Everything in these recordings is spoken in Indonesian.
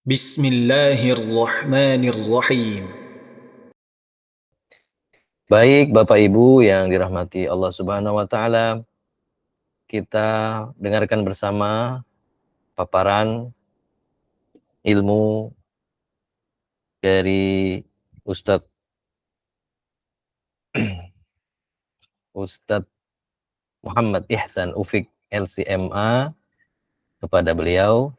Bismillahirrahmanirrahim. Baik Bapak Ibu yang dirahmati Allah Subhanahu wa taala, kita dengarkan bersama paparan ilmu dari Ustadz Ustadz Muhammad Ihsan Ufik LCMA. Kepada beliau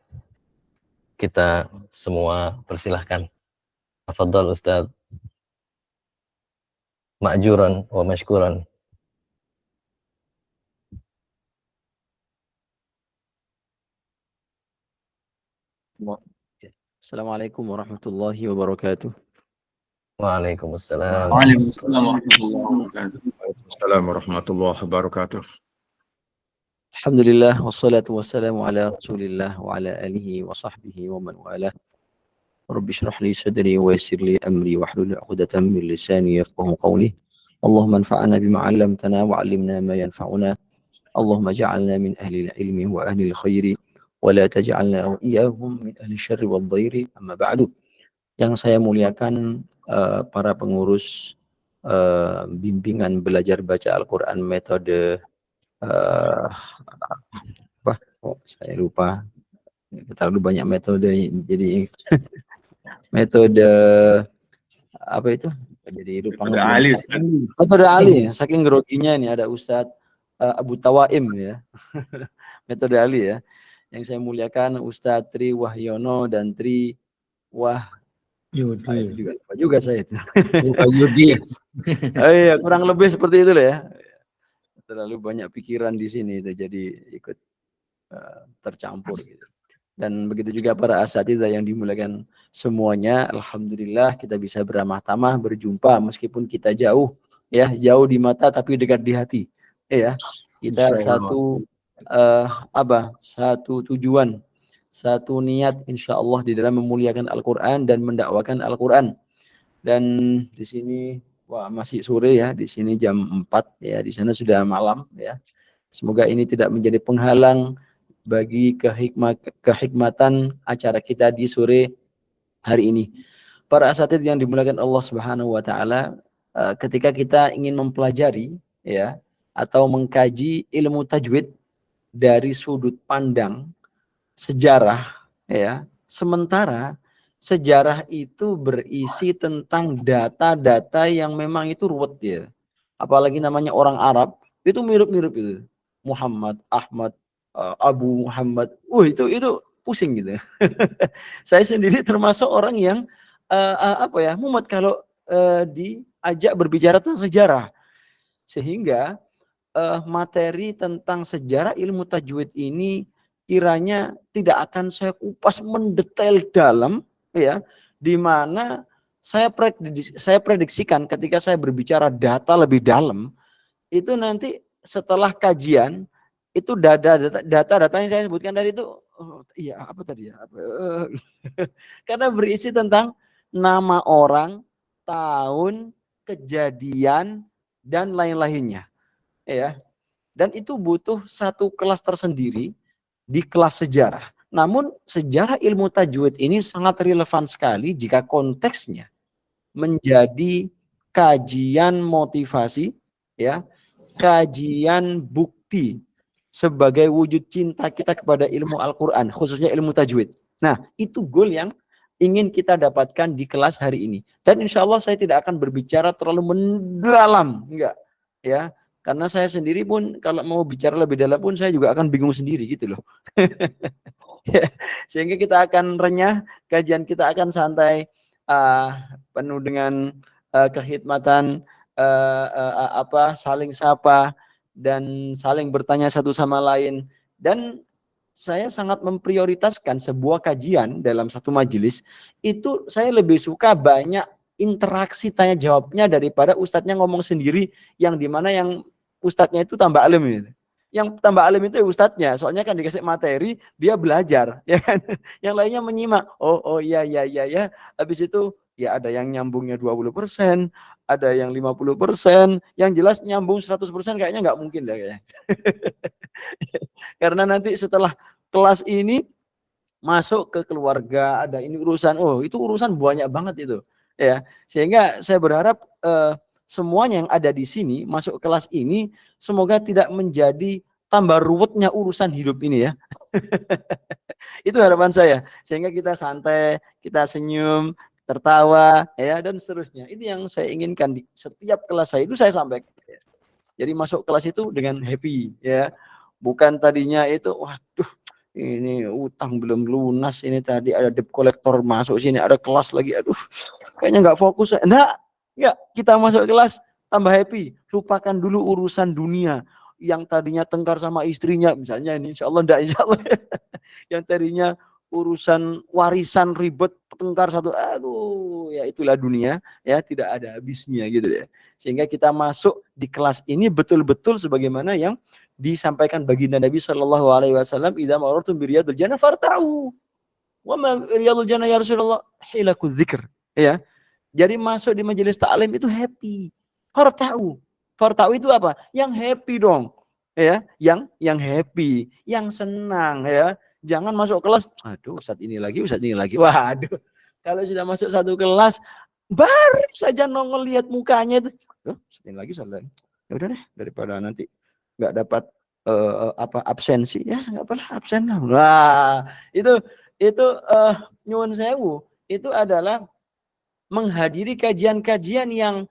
kita semua persilahkan. Tafadhal Ustadz, ma'juran wa mashkuran. Assalamualaikum warahmatullahi wabarakatuh. Waalaikumsalam. Waalaikumsalam warahmatullahi wabarakatuh. Waalaikumsalam warahmatullahi wabarakatuh. Alhamdulillah wassalatu wassalamu ala Rasulillah wa ala alihi wa sahbihi wa man walah. Rabbi shrah li sadri wa yassir li amri wahlul 'uqdatam min lisani yafqahu qawli. Allahumma anfa'na bima 'allamtana wa 'allimna ma yanfa'una. Allahumma ja'alna min ahli al-ilmi wa ahli al-khairi wa la taj'alna wa iyyahum min ahli syarri wad dhairi. Amma ba'du. Yang saya muliakan para pengurus bimbingan belajar baca Al-Quran metode saya lupa, terlalu banyak metode jadi metode apa itu, jadi lupa. Metode Ali, saking groginya ini ada Ustadz Abu Tawaim ya. Metode Ali ya. Yang saya muliakan Ustadz Tri Wahyono dan Tri Yudi. Itu juga lupa juga saya itu. Lupa Yudi. Iya, kurang lebih seperti itu lah ya. Terlalu banyak pikiran di sini itu jadi ikut tercampur gitu. Dan begitu juga para asatidzah yang dimuliakan semuanya, alhamdulillah kita bisa beramah tamah berjumpa meskipun kita jauh ya, jauh di mata tapi dekat di hati. Ya, kita satu satu tujuan, satu niat insyaallah di dalam memuliakan Al-Qur'an dan mendakwakan Al-Qur'an. Dan di sini wah masih sore ya, di sini jam 4 ya, di sana sudah malam ya. Semoga ini tidak menjadi penghalang bagi kehikmatan acara kita di sore hari ini. Para asatidz yang dimuliakan Allah Subhanahu wa taala, ketika kita ingin mempelajari ya atau mengkaji ilmu tajwid dari sudut pandang sejarah ya, sementara sejarah itu berisi tentang data-data yang memang itu ruwet ya. Apalagi namanya orang Arab, itu mirip-mirip itu. Muhammad, Ahmad, Abu Muhammad. Itu pusing gitu. Saya sendiri termasuk orang yang mumet kalau diajak berbicara tentang sejarah. Sehingga materi tentang sejarah ilmu tajwid ini kiranya tidak akan saya kupas mendetail dalam ya, di mana saya prediksikan ketika saya berbicara data lebih dalam itu nanti setelah kajian itu data yang saya sebutkan tadi itu karena berisi tentang nama orang, tahun, kejadian dan lain-lainnya ya. Dan itu butuh satu kelas tersendiri di kelas sejarah. Namun sejarah ilmu tajwid ini sangat relevan sekali jika konteksnya menjadi kajian motivasi ya, kajian bukti sebagai wujud cinta kita kepada ilmu Al-Qur'an, khususnya ilmu tajwid. Nah, itu goal yang ingin kita dapatkan di kelas hari ini. Dan insya Allah saya tidak akan berbicara terlalu mendalam, enggak ya. Karena saya sendiri pun kalau mau bicara lebih dalam pun saya juga akan bingung sendiri gitu loh. Sehingga kita akan renyah, kajian kita akan santai, penuh dengan kehikmatan, saling sapa dan saling bertanya satu sama lain. Dan saya sangat memprioritaskan sebuah kajian dalam satu majelis itu saya lebih suka banyak interaksi tanya jawabnya daripada ustadznya ngomong sendiri, yang dimana yang ustadznya itu tambah alim gitu. Yang tambah alim itu ya ustadznya, soalnya kan dikasih materi dia belajar ya kan. Yang lainnya menyimak. Oh iya. Habis itu ya ada yang nyambungnya 20%, ada yang 50%, yang jelas nyambung 100% kayaknya nggak mungkin deh kayaknya. Karena nanti setelah kelas ini masuk ke keluarga, ada ini urusan, itu urusan banyak banget itu, ya. Sehingga saya berharap semuanya yang ada di sini masuk kelas ini semoga tidak menjadi tambah ruwetnya urusan hidup ini ya. Itu harapan saya. Sehingga kita santai, kita senyum, tertawa, ya dan seterusnya. Itu yang saya inginkan di setiap kelas saya itu saya sampaikan. Jadi masuk kelas itu dengan happy, ya. Bukan tadinya itu, waduh, ini utang belum lunas, ini tadi ada debt collector masuk sini, ada kelas lagi, aduh, kayaknya nggak fokus. Enggak, kita masuk kelas tambah happy, lupakan dulu urusan dunia. Yang tadinya tengkar sama istrinya, misalnya ini, insya Allah enggak, insya Allah. Yang tadinya urusan warisan ribet tengkar satu, aduh, ya itulah dunia, ya tidak ada habisnya gitu ya. Sehingga kita masuk di kelas ini betul-betul sebagaimana yang disampaikan baginda Nabi Shallallahu Alaihi Wasallam, idza marartum bi riyadil jannah farta'u. Wa ma riyadul jannah ya Rasulullah? Hilakul dzikr. Ya. Jadi masuk di majelis taklim itu happy. Farta'u. Farta'u itu apa? Yang happy dong. Ya, yang happy, yang senang ya. Jangan masuk kelas, aduh Ustaz ini lagi. Waduh. Kalau sudah masuk satu kelas, baru saja nongol lihat mukanya itu. Ustaz ini lagi. Ya udah deh, daripada nanti nggak dapat absensi ya nggak apa-apa absen lah. Wah, itu nyuwun sewu itu adalah menghadiri kajian-kajian yang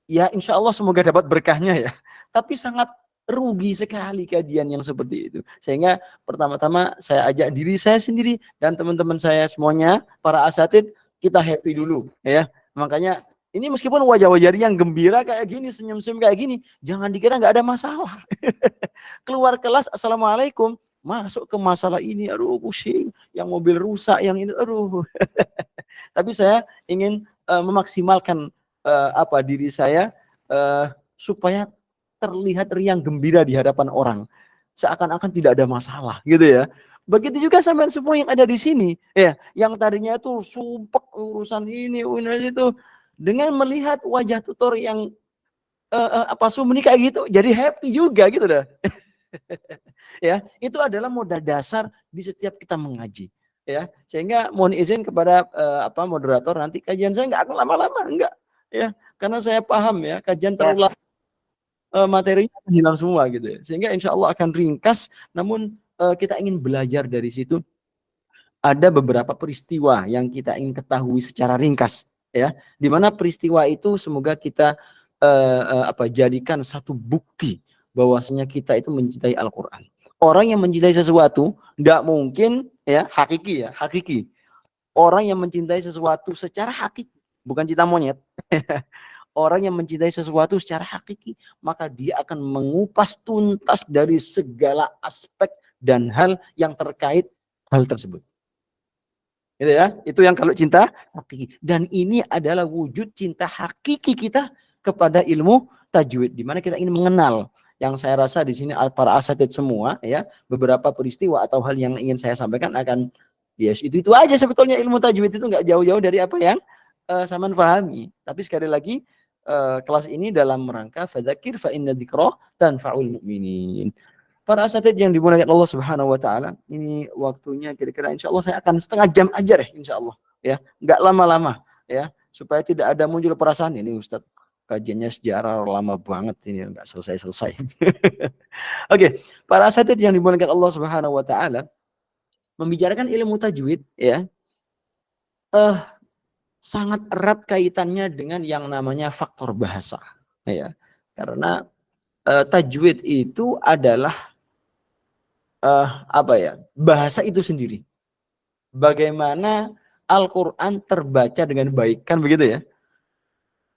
ya insya Allah semoga dapat berkahnya ya. Tapi sangat rugi sekali kajian yang seperti itu. Sehingga pertama-tama saya ajak diri saya sendiri dan teman-teman saya semuanya, para asatid, kita happy dulu ya. Makanya ini meskipun wajah-wajah yang gembira kayak gini, senyum-senyum kayak gini, jangan dikira nggak ada masalah. Keluar kelas, assalamualaikum, masuk ke masalah ini, aduh pusing, yang mobil rusak, yang ini, aduh. Tapi saya ingin memaksimalkan diri saya supaya terlihat riang gembira di hadapan orang, seakan-akan tidak ada masalah, gitu ya. Begitu juga sampai semua yang ada di sini, ya, yang tadinya itu sumpek urusan ini itu, dengan melihat wajah tutor yang sumni kayak gitu, jadi happy juga gitu dah. Ya, itu adalah modal dasar di setiap kita mengaji. Ya, sehingga mohon izin kepada moderator, nanti kajian saya nggak akan lama-lama, enggak, ya, karena saya paham ya kajian terlalu lama materinya akan hilang semua gitu ya. Sehingga insya Allah akan ringkas, namun kita ingin belajar dari situ. Ada beberapa peristiwa yang kita ingin ketahui secara ringkas, ya, di mana peristiwa itu semoga kita jadikan satu bukti bahwasanya kita itu mencintai Al-Quran. Orang yang mencintai sesuatu tidak mungkin ya hakiki. Orang yang mencintai sesuatu secara hakiki, bukan cinta monyet. Orang yang mencintai sesuatu secara hakiki, maka dia akan mengupas tuntas dari segala aspek dan hal yang terkait hal tersebut. Gitu ya, itu yang kalau cinta hakiki. Dan ini adalah wujud cinta hakiki kita kepada ilmu tajwid, di mana kita ingin mengenal. Yang saya rasa di sini para asatid semua ya, beberapa peristiwa atau hal yang ingin saya sampaikan akan itu aja sebetulnya. Ilmu tajwid itu nggak jauh-jauh dari apa yang Saman fahami. Tapi sekali lagi kelas ini dalam rangka fadzakir fa inna dzikra tanfa'ul mu'minin. Para asatid yang dimuliakan Allah Subhanahu wa taala, ini waktunya kira-kira insyaallah saya akan setengah jam aja deh insyaallah ya, enggak lama-lama ya, supaya tidak ada muncul perasaan ini Ustaz kajiannya sejarah lama banget ini enggak selesai-selesai. Oke, para asatid yang dimuliakan Allah Subhanahu wa taala, membicarakan ilmu tajwid ya, sangat erat kaitannya dengan yang namanya faktor bahasa ya. Karena tajwid itu adalah bahasa itu sendiri. Bagaimana Al-Quran terbaca dengan baik, kan begitu ya.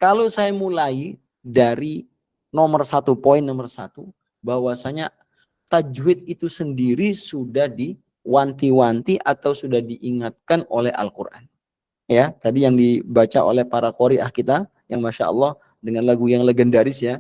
Kalau saya mulai dari poin nomor satu, bahwasanya tajwid itu sendiri sudah diwanti-wanti atau sudah diingatkan oleh Al-Quran. Ya, tadi yang dibaca oleh para qori'ah kita, yang Masya Allah dengan lagu yang legendaris ya.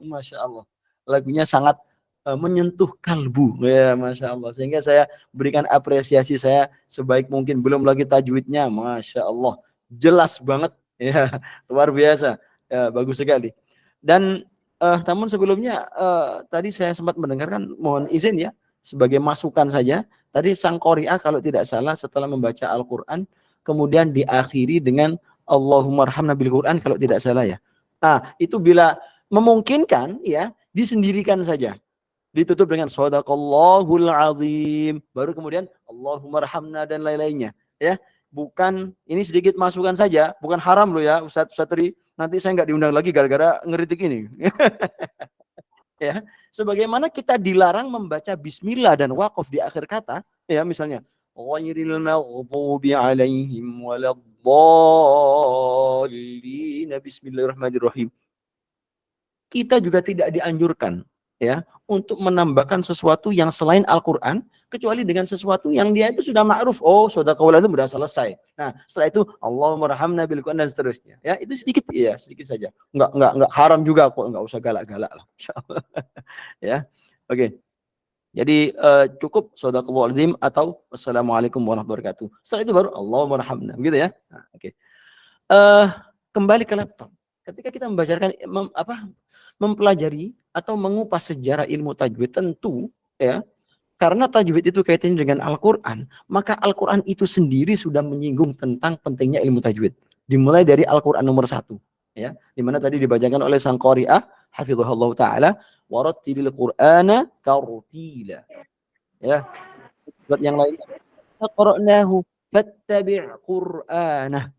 Masya Allah, lagunya sangat menyentuh kalbu. Ya, Masya Allah. Sehingga saya berikan apresiasi saya sebaik mungkin. Belum lagi tajwidnya, Masya Allah. Jelas banget. Ya, luar biasa. Ya, bagus sekali. Dan namun sebelumnya tadi saya sempat mendengarkan, mohon izin ya, sebagai masukan saja. Tadi sang qari'ah kalau tidak salah setelah membaca Al-Quran, kemudian diakhiri dengan Allahumma arhamna bil Quran kalau tidak salah ya. Nah, itu bila memungkinkan ya, disendirikan saja. Ditutup dengan shadaqallahul azim. Baru kemudian Allahumma arhamna dan lain-lainnya. Ya, bukan, ini sedikit masukan saja, bukan haram loh ya Ustaz Tri. Nanti saya nggak diundang lagi gara-gara ngeritik ini. Ya, sebagaimana kita dilarang membaca bismillah dan waqaf di akhir kata, ya misalnya ghairil maghdubi alaihim waladdallin bismillahirrahmanirrahim. Kita juga tidak dianjurkan ya untuk menambahkan sesuatu yang selain Al-Qur'an kecuali dengan sesuatu yang dia itu sudah ma'ruf. Oh, shadaqahul itu sudah selesai. Nah, setelah itu Allahumma rahamna bil Qur'an dan seterusnya. Ya, itu sedikit ya, sedikit saja. Enggak haram juga kok, enggak usah galak-galak lah. Insyaallah. Ya. Oke. Jadi cukup shadaqallahul azim atau wassalamualaikum warahmatullahi wabarakatuh. Setelah itu baru Allahumma rahamna, gitu ya. Nah, oke. Kembali ke laptop. Ketika kita mempelajari atau mengupas sejarah ilmu tajwid, tentu ya, karena tajwid itu kaitannya dengan Al-Quran, maka Al-Quran itu sendiri sudah menyinggung tentang pentingnya ilmu tajwid. Dimulai dari Al-Quran nomor 1, ya, dimana tadi dibacakan oleh sang qari'ah, hafizahullah ta'ala, warattilil Qur'ana tartila. Ya, buat yang lain, qara'nahu fattabi' Qur'anah.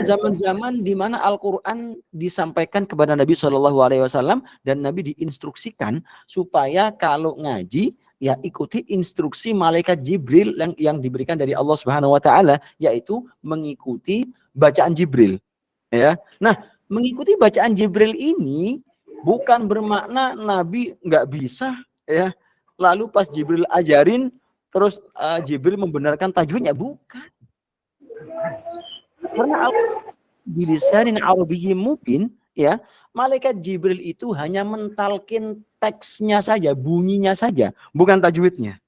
Zaman-zaman di mana Al-Quran disampaikan kepada Nabi SAW dan Nabi diinstruksikan supaya kalau ngaji ya ikuti instruksi malaikat Jibril yang diberikan dari Allah Subhanahu Wa Taala, yaitu mengikuti bacaan Jibril. Ya, nah mengikuti bacaan Jibril ini bukan bermakna Nabi nggak bisa ya. Lalu pas Jibril ajarin terus Jibril membenarkan tajwidnya, bukan. Karena bilisanin arabiyyin mubin ya, malaikat Jibril itu hanya mentalkin teksnya saja, bunyinya saja, bukan tajwidnya.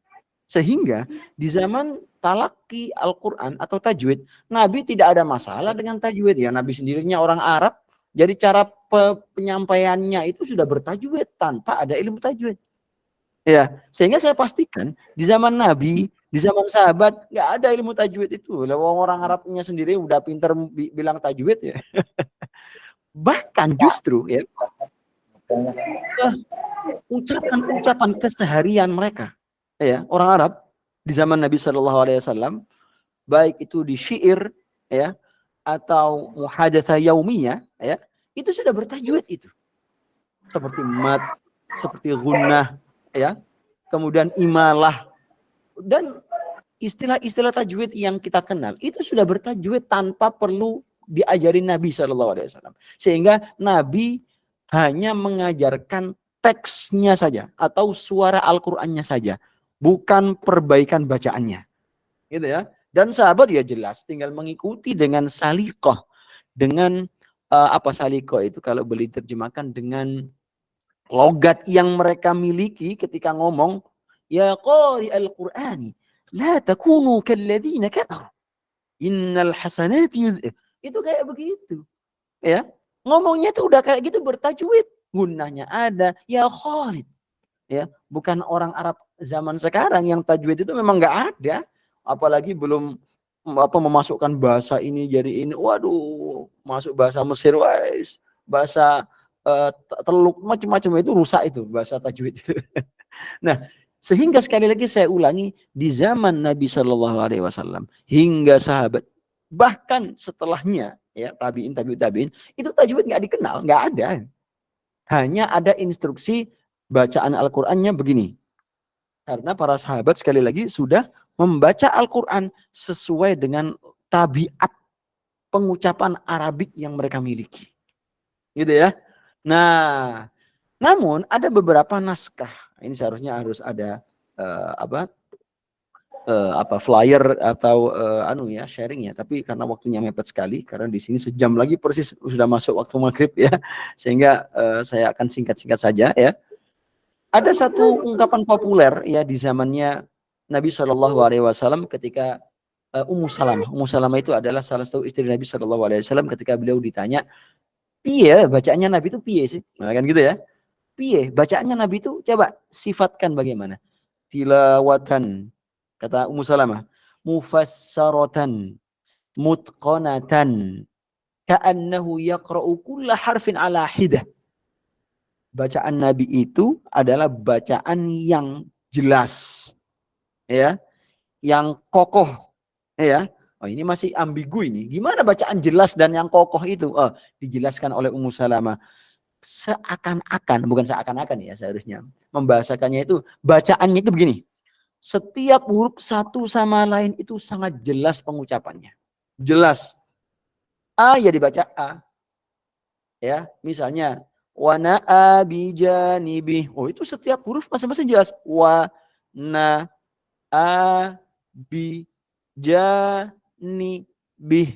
Sehingga di zaman talaki Al-Qur'an atau tajwid, Nabi tidak ada masalah dengan tajwid ya. Nabi sendirinya orang Arab, jadi cara penyampaiannya itu sudah bertajwid tanpa ada ilmu tajwid. Ya, sehingga saya pastikan di zaman Nabi, di zaman sahabat nggak ada ilmu tajwid itu. Orang Arabnya sendiri udah pinter bilang tajwid ya. Bahkan justru ya ucapan-ucapan keseharian mereka ya, orang Arab di zaman Nabi SAW, baik itu di syair ya atau muhadatsah yaumiyah ya, itu sudah bertajwid itu. Seperti mad, seperti gunnah ya, kemudian imalah, dan istilah-istilah tajwid yang kita kenal itu sudah bertajwid tanpa perlu diajarin Nabi SAW. Sehingga Nabi hanya mengajarkan teksnya saja atau suara Al-Qur'annya saja, bukan perbaikan bacaannya, gitu ya. Dan sahabat ya jelas tinggal mengikuti dengan salikoh, dengan apa salikoh itu kalau boleh diterjemahkan dengan logat yang mereka miliki ketika ngomong, ya qari al-Qur'ani la takunu kalladzina kafaru innal hasanati itu kayak begitu ya, ngomongnya itu udah kayak gitu, bertajwid, gunnahnya ada, ya Khalid ya, bukan orang Arab zaman sekarang yang tajwid itu memang nggak ada, apalagi belum memasukkan bahasa ini jadi ini, waduh, masuk bahasa Mesir, wais, bahasa teluk, macam-macam itu rusak itu bahasa tajwid itu. Nah, sehingga sekali lagi saya ulangi, di zaman Nabi SAW hingga sahabat, bahkan setelahnya ya tabiin itu tajwid nggak dikenal, nggak ada. Hanya ada instruksi bacaan Al-Qur'annya begini. Karena para sahabat sekali lagi sudah membaca Al-Qur'an sesuai dengan tabiat pengucapan Arabik yang mereka miliki. Gitu ya. Nah, namun ada beberapa naskah. Ini seharusnya harus ada flyer atau sharing ya, tapi karena waktunya mepet sekali, karena di sini sejam lagi persis sudah masuk waktu maghrib ya, sehingga saya akan singkat-singkat saja ya. Ada satu ungkapan populer ya di zamannya Nabi Shallallahu Alaihi Wasallam ketika Ummu Salamah. Ummu Salamah itu adalah salah satu istri Nabi Shallallahu Alaihi Wasallam. Ketika beliau ditanya, piye bacaannya Nabi itu piye sih? Nah, kan gitu ya. Piye bacaannya Nabi itu, coba sifatkan bagaimana? Tilawatan, kata Ummu Salamah, mufassaratan, mutqanatan, ka'annahu yaqra'u kulla harfin ala hidah. Bacaan Nabi itu adalah bacaan yang jelas, ya, yang kokoh, ya. Oh, ini masih ambigu ini. Gimana bacaan jelas dan yang kokoh itu? Oh, dijelaskan oleh Ummu Salamah. Seakan-akan, bukan seakan-akan ya seharusnya. Membahasakannya itu, bacaannya itu begini. Setiap huruf satu sama lain itu sangat jelas pengucapannya. Jelas. A ya dibaca A. Ya, misalnya wana abijanibi. Oh, itu setiap huruf masing-masing jelas. Wa na a bi ja ni bi.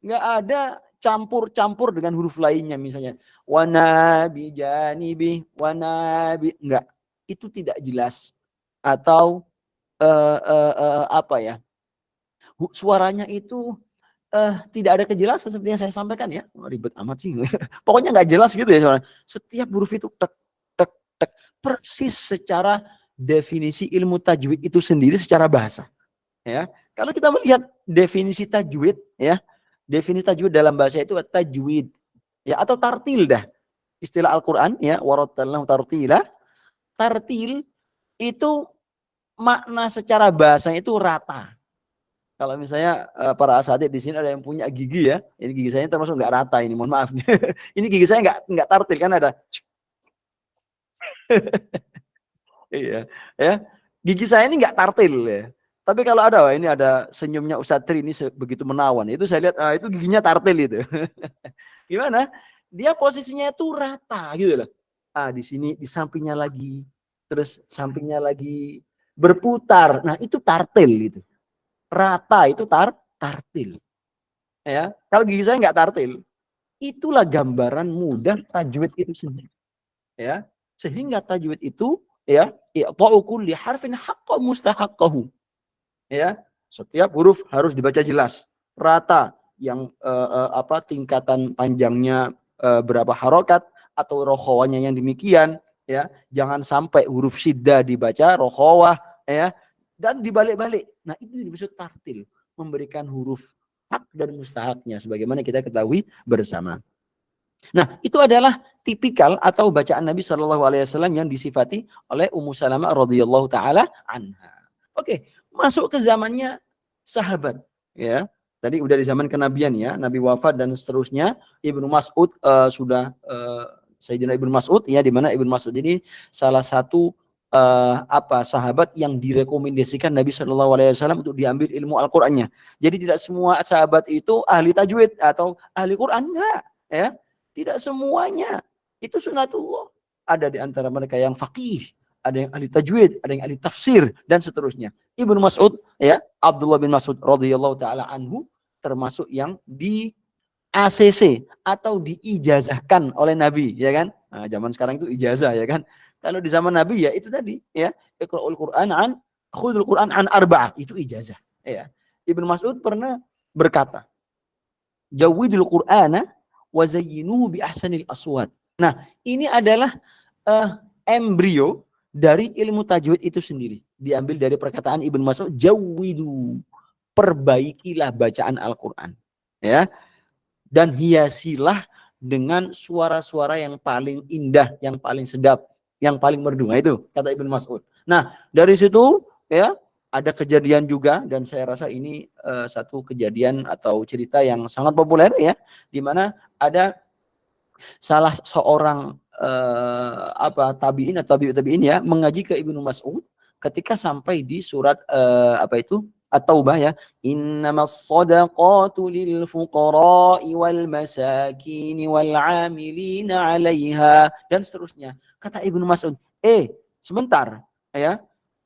Enggak ada campur-campur dengan huruf lainnya, misalnya wana bi janibi, wana bi, enggak. Itu tidak jelas. Atau suaranya itu tidak ada kejelasan seperti yang saya sampaikan ya. Oh, ribet amat sih. Pokoknya nggak jelas gitu ya suaranya. Setiap huruf itu tek tek tek persis secara definisi ilmu tajwid itu sendiri secara bahasa. Ya, kalau kita melihat definisi tajwid ya, definisi tajwid dalam bahasa itu tajwid ya, atau tartil dah. Istilah Al-Qur'an ya, warattalnahu tartila. Tartil itu makna secara bahasa itu rata. Kalau misalnya para asatidz di sini ada yang punya gigi ya, ini gigi saya termasuk nggak rata ini, mohon maaf. Ini gigi saya nggak tartil kan ada. Iya, ya. Gigi saya ini nggak tartil ya. Tapi kalau ada, wah, ini ada senyumnya Ustadz Tri ini begitu menawan. Itu saya lihat itu giginya tartil itu. Gimana? Dia posisinya itu rata gitu loh. Di sini di sampingnya lagi, terus sampingnya lagi berputar. Nah, itu tartil itu. Rata itu tartil. Ya, kalau gigi saya nggak tartil. Itulah gambaran mudah tajwid itu sendiri. Ya, sehingga tajwid itu ya, i'ta'u kulli harfin haqqa mustahaqqahu. Ya, setiap huruf harus dibaca jelas, rata, yang tingkatan panjangnya berapa harokat atau rokhawanya yang demikian ya. Jangan sampai huruf syiddah dibaca rokhawah ya, dan dibalik-balik. Nah, itu disebut tartil, memberikan huruf hak dan mustahaknya sebagaimana kita ketahui bersama. Nah, itu adalah tipikal atau bacaan Nabi Shallallahu Alaihi Wasallam yang disifati oleh Ummu Salamah radhiyallahu taala anha. Oke, masuk ke zamannya sahabat ya. Tadi udah di zaman kenabian ya, Nabi wafat dan seterusnya. Ibnu Mas'ud Sayyidina Ibnu Mas'ud ya, di mana Ibnu Mas'ud ini salah satu sahabat yang direkomendasikan Nabi Shallallahu Alaihi Wasallam untuk diambil ilmu Al-Qur'annya. Jadi tidak semua sahabat itu ahli tajwid atau ahli Quran, enggak ya. Tidak semuanya. Itu sunatullah. Ada di antara mereka yang faqih, ada yang ahli tajwid, ada yang ahli tafsir dan seterusnya. Ibnu Mas'ud ya, Abdullah bin Mas'ud radhiyallahu taala anhu termasuk yang di ACC atau diijazahkan oleh Nabi ya kan. Nah, zaman sekarang itu ijazah ya kan. Kalau di zaman Nabi ya itu tadi ya, Iqra'ul Qur'an khudul Qur'an an arba'ah, itu ijazah ya. Ibnu Mas'ud pernah berkata, Jawidul Qur'ana wa zayyinuhu bi ahsanil aswat. Nah, ini adalah embrio dari ilmu tajwid itu sendiri. Diambil dari perkataan Ibnu Mas'ud, jawidu, perbaikilah bacaan Al-Qur'an. Ya. Dan hiasilah dengan suara-suara yang paling indah, yang paling sedap, yang paling merdu. Nah, itu kata Ibnu Mas'ud. Nah, dari situ ya ada kejadian juga, dan saya rasa ini satu kejadian atau cerita yang sangat populer ya, di mana ada salah seorang tabi'in atau tabi'in ya mengaji ke Ibnu Mas'ud ketika sampai di surat At-Taubah ya, innamas shadaqatu lil fuqara'i wal masakin wal 'amilina 'alaiha, dan seterusnya. Kata Ibnu Mas'ud, sebentar ya,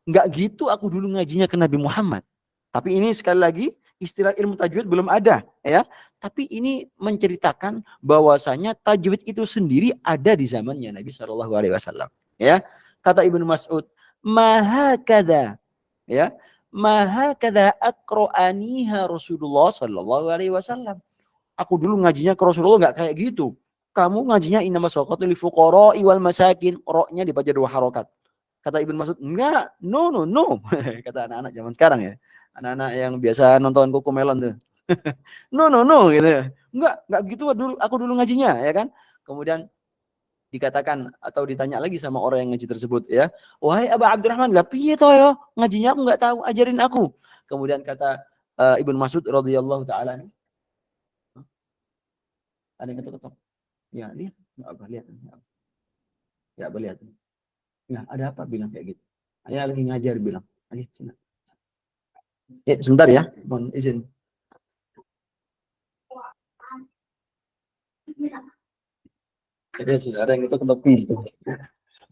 Enggak gitu aku dulu ngajinya ke Nabi Muhammad. Tapi ini sekali lagi istilah ilmu tajwid belum ada, ya. Tapi ini menceritakan bahwasanya tajwid itu sendiri ada di zamannya Nabi Shallallahu Alaihi Wasallam. Ya, kata Ibnu Mas'ud, maha kada, ya, maha kada akroaniha Rasulullah Shallallahu Alaihi Wasallam. Aku dulu ngajinya ke Rasulullah nggak kayak gitu. Kamu ngajinya innamas shaqatul fuqara wal masakin, roknya dibaca 2 harokat. Kata Ibnu Mas'ud, enggak, no. Kata anak-anak zaman sekarang ya. Anak-anak yang biasa nonton Cocomelon tuh. No gitu. Enggak gitu dulu aku dulu ngajinya, ya kan? Kemudian dikatakan atau ditanya lagi sama orang yang ngaji tersebut, ya. Wahai Aba Abdurrahman, lah piye to ya? Ngajinya aku enggak tahu, ajarin aku. Kemudian kata Ibnu Mas'ud radhiyallahu taala, ada yang ketok-ketok. Ya, lihat. Enggak apa lihat. Ya, lihat. Ya, ada apa bilang kayak gitu? Saya lagi ngajar bilang. Ayo, sini. Ya, sebentar ya, mohon izin. Ya, sudah ada yang ketok pintu.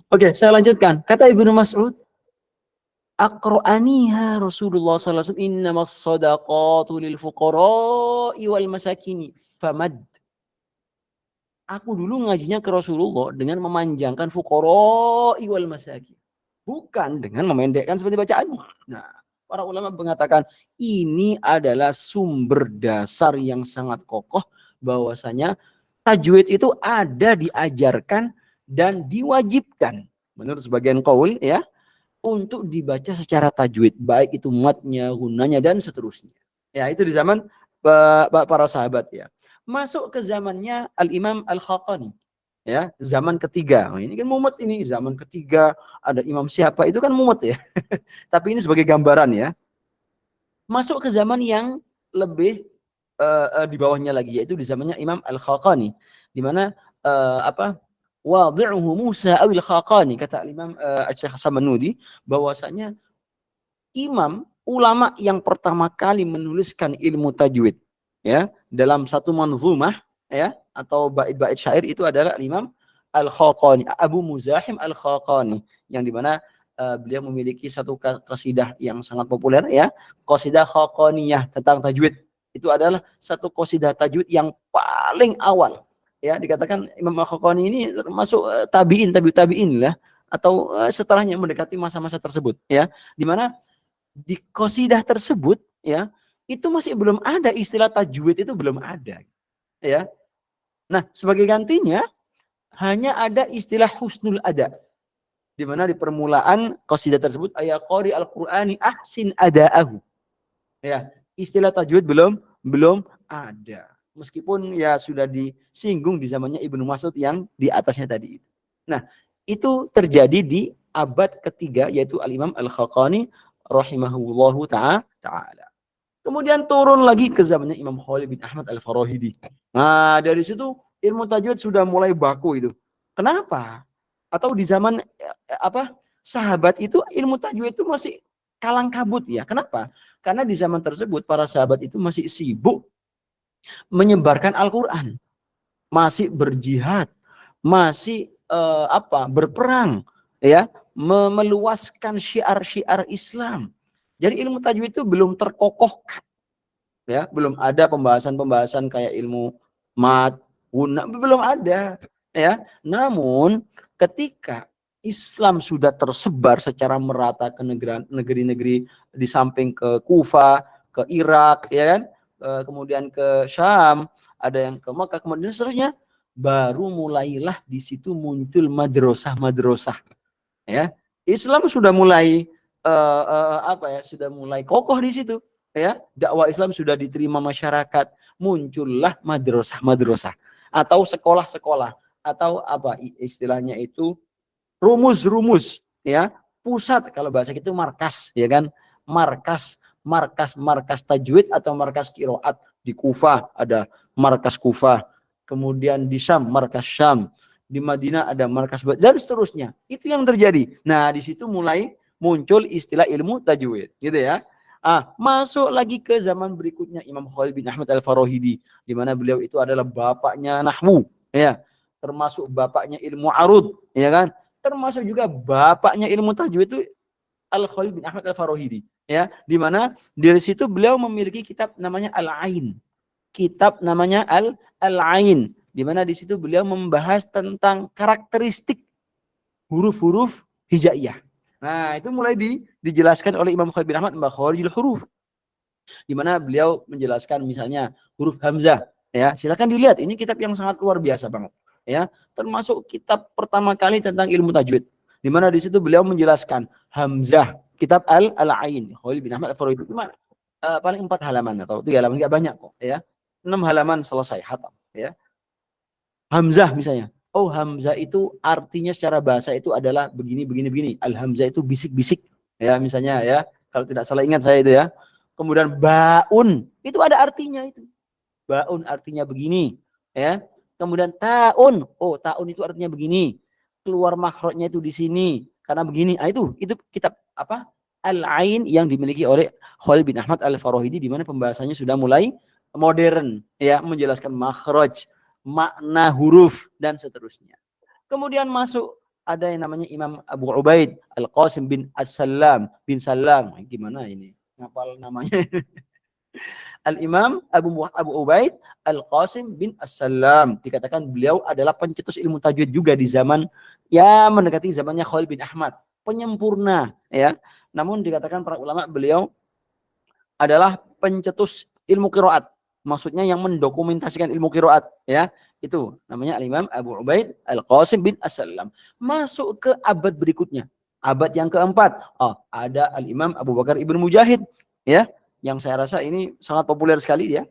Oke, saya lanjutkan. Kata Ibnu Mas'ud, aqra'aniha Rasulullah sallallahu alaihi wasallam innamas shadaqatu lil fuqara'i wal masakini famad. Aku dulu ngajinya ke Rasulullah dengan memanjangkan fuqara'i wal masakin. Bukan dengan memendekkan seperti bacaan. Nah, para ulama mengatakan ini adalah sumber dasar yang sangat kokoh bahwasanya tajwid itu ada diajarkan dan diwajibkan menurut sebagian qaul, ya, untuk dibaca secara tajwid, baik itu matnya, gunanya dan seterusnya. Ya, itu di zaman para sahabat, ya. Masuk ke zamannya Al-Imam Al-Khaqani, ya, zaman ketiga. Nah, ini kan mumet, ini zaman ketiga, ada imam siapa itu kan mumet, ya. Tapi ini sebagai gambaran, ya. Masuk ke zaman yang lebih di bawahnya lagi, yaitu di zamannya Imam Al-Khaqani, di mana wadhi'uhu Musa awil Khaqani, kata Imam Syekh Samanudi, bahwasanya imam ulama yang pertama kali menuliskan ilmu tajwid, ya, dalam satu manzumah, ya, atau bait-bait syair itu adalah Imam Al-Khaqani, Abu Muzahim Al-Khaqani, yang dimana beliau memiliki satu qasidah yang sangat populer, ya, qasidah Khaqaniyah tentang tajwid. Itu adalah satu qasidah tajwid yang paling awal, ya, dikatakan Imam Al-Khaqani ini termasuk tabi'in lah, atau setelahnya mendekati masa-masa tersebut, ya, dimana di qasidah tersebut, ya, itu masih belum ada istilah tajwid, itu belum ada, ya. Nah, sebagai gantinya hanya ada istilah husnul ada, di mana di permulaan qasidah tersebut ayat qari al-Qur'ani ahsin ada'ahu, ya, istilah tajwid belum ada, meskipun ya sudah disinggung di zamannya Ibnu Mas'ud yang di atasnya tadi. Nah, itu terjadi di abad ketiga, yaitu Al-Imam Al-Khaqani rahimahullahu ta'ala. Kemudian turun lagi ke zamannya Imam Khalid bin Ahmad Al-Farahidi. Nah, dari situ ilmu tajwid sudah mulai baku itu. Kenapa? Atau di zaman sahabat itu ilmu tajwid itu masih kalang kabut, ya. Kenapa? Karena di zaman tersebut para sahabat itu masih sibuk menyebarkan Al-Qur'an, masih berjihad, masih berperang, ya, meluaskan syiar-syiar Islam. Jadi ilmu tajwid itu belum terkokohkan, ya, belum ada pembahasan-pembahasan kayak ilmu mat, guna, belum ada, ya. Namun ketika Islam sudah tersebar secara merata ke negeri-negeri di samping ke Kufa, ke Irak, ya kan, kemudian ke Syam, ada yang ke Makkah, kemudian seterusnya, baru mulailah di situ muncul madrasah-madrasah, ya. Islam sudah mulai sudah mulai kokoh di situ, ya. Dakwah Islam sudah diterima masyarakat, muncullah madrasah-madrasah atau sekolah-sekolah, atau apa istilahnya itu, rumus-rumus, ya. Pusat, kalau bahasa itu markas, ya kan, markas tajwid atau markas qiraat. Di Kufah ada markas Kufah, kemudian di Syam markas Syam, di Madinah ada markas, dan seterusnya. Itu yang terjadi. Nah, di situ mulai muncul istilah ilmu tajwid, gitu, ya. Masuk lagi ke zaman berikutnya Imam Khalid bin Ahmad Al-Farahidi, di mana beliau itu adalah bapaknya nahwu, ya, termasuk bapaknya ilmu arud, ya kan, termasuk juga bapaknya ilmu tajwid itu Al-Khalil bin Ahmad Al-Farahidi, ya, di mana dari situ beliau memiliki kitab namanya Al-Ain. Kitab namanya Al-Ain, di mana di situ beliau membahas tentang karakteristik huruf-huruf hijaiyah. Nah, itu mulai dijelaskan oleh Imam Khalil bin Ahmad makharijul huruf, di mana beliau menjelaskan misalnya huruf hamzah, ya. Silakan dilihat, ini kitab yang sangat luar biasa banget, ya. Termasuk kitab pertama kali tentang ilmu tajwid, di mana di situ beliau menjelaskan hamzah, kitab Al-Ain Khalil bin Ahmad Al-Farahidi, paling 4 halaman atau 3 halaman, enggak banyak kok, ya. 6 halaman selesai hatam, ya. Hamzah misalnya. Oh, hamzah itu artinya secara bahasa itu adalah begini begini begini. Al-hamzah itu bisik-bisik, ya, misalnya, ya. Kalau tidak salah ingat saya itu, ya. Kemudian baun itu ada artinya itu. Baun artinya begini, ya. Kemudian taun, oh, taun itu artinya begini. Keluar makhrajnya itu di sini karena begini. Ah, itu kitab apa? Al-Ain yang dimiliki oleh Khalil bin Ahmad Al-Farahidi, di mana pembahasannya sudah mulai modern, ya, menjelaskan makhraj, makna huruf dan seterusnya. Kemudian masuk ada yang namanya Imam Abu Ubaid Al-Qasim bin As-Salam bin Salam. Gimana ini? Ngapal namanya? Al-Imam Abu Ubaid Al-Qasim bin As-Salam, dikatakan beliau adalah pencetus ilmu tajwid juga di zaman, ya, mendekati zamannya Khalil bin Ahmad, penyempurna, ya. Namun dikatakan para ulama beliau adalah pencetus ilmu qiraat, maksudnya yang mendokumentasikan ilmu qiraat, ya. Itu namanya Al-Imam Abu Ubaid Al-Qasim bin As-Salam. Masuk ke abad berikutnya, abad yang keempat, ada Al-Imam Abu Bakar Ibn Mujahid, ya, yang saya rasa ini sangat populer sekali dia.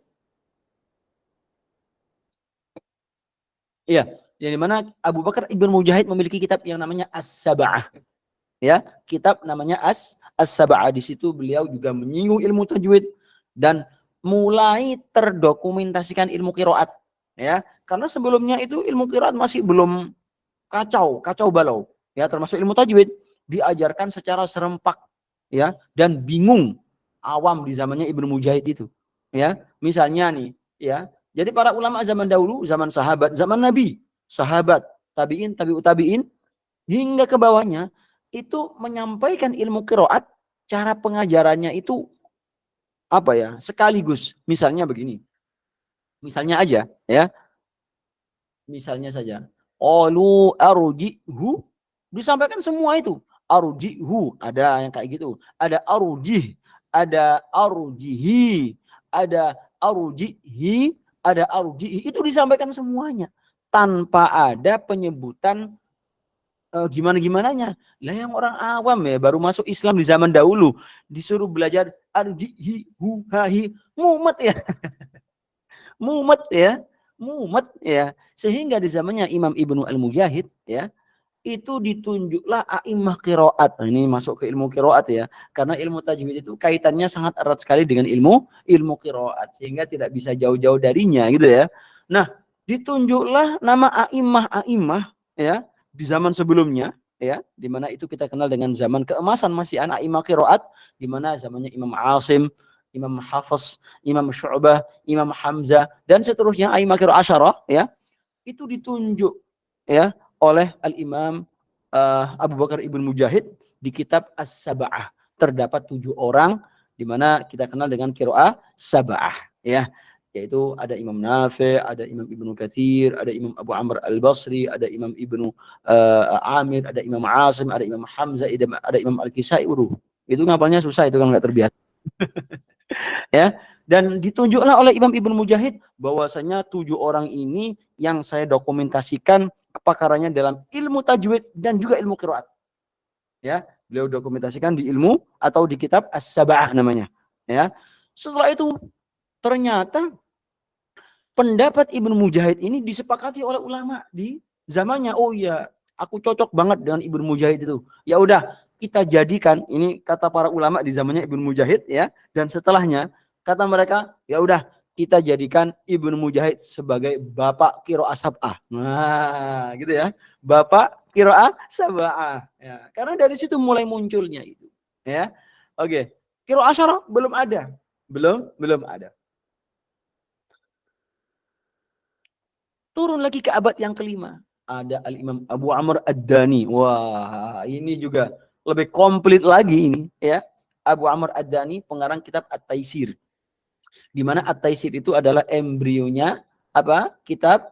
Iya, yang dimana Abu Bakar Ibn Mujahid memiliki kitab yang namanya As-Sab'ah, ya, kitab namanya As-Sab'ah. Di situ beliau juga menyinggung ilmu tajwid dan mulai terdokumentasikan ilmu qiraat, ya, karena sebelumnya itu ilmu qiraat masih belum kacau balau, ya, termasuk ilmu tajwid diajarkan secara serempak, ya, dan bingung awam di zamannya Ibnu Mujahid itu, ya. Misalnya nih, ya, jadi para ulama zaman dahulu, zaman sahabat, zaman Nabi, sahabat, tabi'in, tabi'ut tabi'in, hingga ke bawahnya itu menyampaikan ilmu qiraat, cara pengajarannya itu apa, ya, sekaligus. Misalnya begini, misalnya aja, ya, misalnya saja, qalu arji'hu, disampaikan semua itu. Arji'hu, ada yang kayak gitu, ada arjih, ada arjihi, ada arjihi, ada arjihi, itu disampaikan semuanya tanpa ada penyebutan gimana-gimananya. Lah yang orang awam, ya, baru masuk Islam di zaman dahulu, disuruh belajar arjihi, hu, hahi, mumet, ya. Mumet, ya. Mumet, ya. Sehingga di zamannya Imam Ibnu Al-Mujahid, ya, itu ditunjuklah a'immah qiraat. Nah, ini masuk ke ilmu qiraat, ya. Karena ilmu tajwid itu kaitannya sangat erat sekali dengan ilmu qiraat, sehingga tidak bisa jauh-jauh darinya, gitu, ya. Nah, ditunjuklah nama a'immah, ya, di zaman sebelumnya, ya, di mana itu kita kenal dengan zaman keemasan masih anak a'immah qiraat, di mana zamannya Imam Asim, Imam Hafiz, Imam Syu'bah, Imam Hamzah, dan seterusnya a'immah qiraat asyarah, ya, itu ditunjuk, ya, oleh Al-Imam Abu Bakar Ibn Mujahid di kitab As-Sab'ah. Terdapat 7 orang di mana kita kenal dengan qiraah Sab'ah, ya. Yaitu ada Imam Nafi', ada Imam Ibnu Katsir, ada Imam Abu Amr Al-Basri, ada Imam Ibnu Amir, ada Imam Asim, ada Imam Hamzah, ada Imam Al-Kisai. Itu ngapalnya susah itu kan, nggak terbiasa. Ya, dan ditunjuklah oleh Imam Ibnu Mujahid bahwasanya 7 orang ini yang saya dokumentasikan kepakarannya dalam ilmu tajwid dan juga ilmu qiraat. Ya, beliau dokumentasikan di ilmu atau di kitab As-Sab'ah namanya, ya. Setelah itu ternyata pendapat Ibnu Mujahid ini disepakati oleh ulama di zamannya. Oh iya, aku cocok banget dengan Ibnu Mujahid itu. Ya udah, kita jadikan, ini kata para ulama di zamannya Ibnu Mujahid, ya, dan setelahnya kata mereka, ya udah, kita jadikan Ibnu Mujahid sebagai bapak qiraah sab'ah. Nah, gitu, ya. Bapak qiraah sab'ah. Ya, karena dari situ mulai munculnya itu, ya. Oke. Qiraah asyarah belum ada. Belum ada. Turun lagi ke abad yang kelima. Ada Al-Imam Abu Amr Ad-Dani. Wah, ini juga lebih komplit lagi ini ya. Abu Amr Ad-Dani pengarang kitab At-Taisir. Di mana At-Taisir itu adalah embrionya apa? Kitab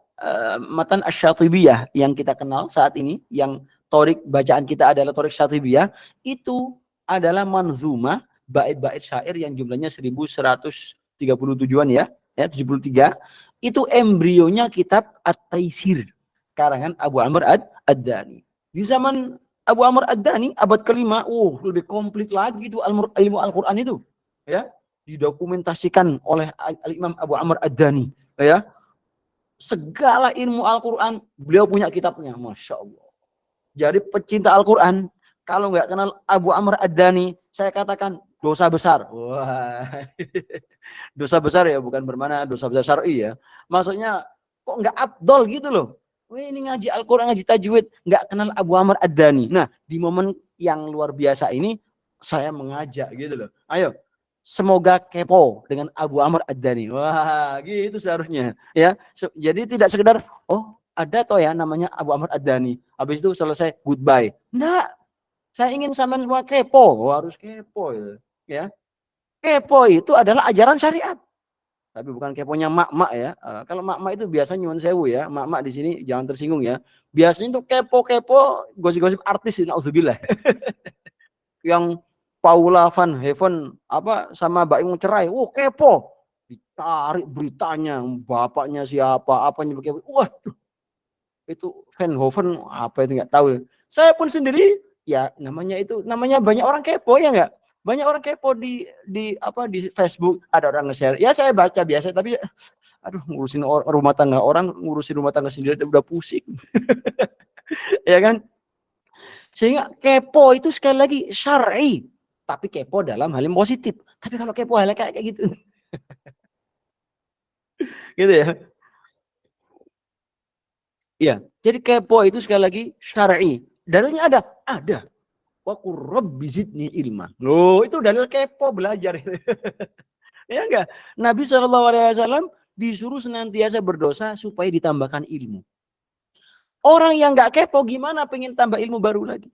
Matan Asy-Syatibiyah yang kita kenal saat ini, yang torik bacaan kita adalah torik Syatibiyah, itu adalah manzumah bait-bait syair yang jumlahnya 1137-an ya 73. Itu embrionya kitab At-Taisir karangan Abu Amr Ad-Dani. Di zaman Abu Amr Ad-Dani abad kelima, lebih komplit lagi itu ilmu Al-Quran itu, ya, didokumentasikan oleh Al-Imam Abu Amr Ad-Dani, ya, segala ilmu Al-Quran beliau punya kitabnya, masya Allah. Jadi pecinta Al-Quran kalau nggak kenal Abu Amr Ad-Dani, saya katakan dosa besar. Wah, dosa besar ya, bukan bermana dosa besar syar'i ya. Maksudnya kok nggak afdol gitu loh. Wih, ini ngaji Al-Quran, ngaji tajwid, nggak kenal Abu Amr Ad-Dani. Nah, di momen yang luar biasa ini, saya mengajak gitu loh. Ayo, semoga kepo dengan Abu Amr Ad-Dani. Wah, gitu seharusnya. Ya, jadi tidak sekedar, oh ada toh ya namanya Abu Amr Ad-Dani. Habis itu selesai, goodbye. Enggak, saya ingin sampean semua kepo. Harus kepo ya. Kepo itu adalah ajaran syariat. Tapi bukan keponya mak-mak ya. Kalau mak-mak itu biasanya nyuwun sewu ya. Mak-mak di sini jangan tersinggung ya. Biasanya itu kepo-kepo gosip-gosip artis, nauzubillah. Yang Paula Van Heaven apa sama Baim cerai. Kepo. Ditarik beritanya, bapaknya siapa, apanya begitu. Waduh. Itu Van Hoven apa itu nggak tahu. Saya pun sendiri ya namanya banyak orang kepo ya enggak? Banyak orang kepo di Facebook, ada orang nge-share. Ya saya baca biasa, tapi aduh ngurusin rumah tangga orang, ngurusin rumah tangga sendiri udah pusing. Ya kan? Sehingga kepo itu sekali lagi syar'i, tapi kepo dalam hal yang positif. Tapi kalau kepo hal kayak gitu. Gitu ya. Iya, jadi kepo itu sekali lagi syar'i. Dalilnya ada? Ada. Wa qur rabbi zidni ilma. Loh, itu dalil kepo belajar. Ya enggak? Nabi SAW disuruh senantiasa berdosa supaya ditambahkan ilmu. Orang yang enggak kepo gimana pengen tambah ilmu baru lagi?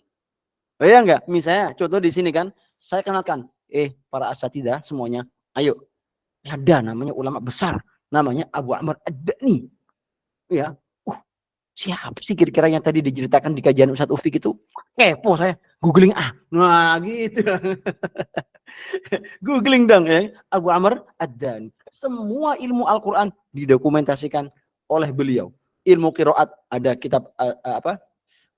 Ya enggak? Misalnya contoh di sini kan, saya kenalkan, para asatidah semuanya, ayo. Ada namanya ulama besar, namanya Abu Amr Ad-Dani. Ya. Siapa sih kira-kira yang tadi diceritakan di kajian Ustadz Ufik itu? Kepo saya, googling nah gitu. Googling dong ya, Abu Amr Ad-Dani. Semua ilmu Al-Quran didokumentasikan oleh beliau. Ilmu qiraat ada kitab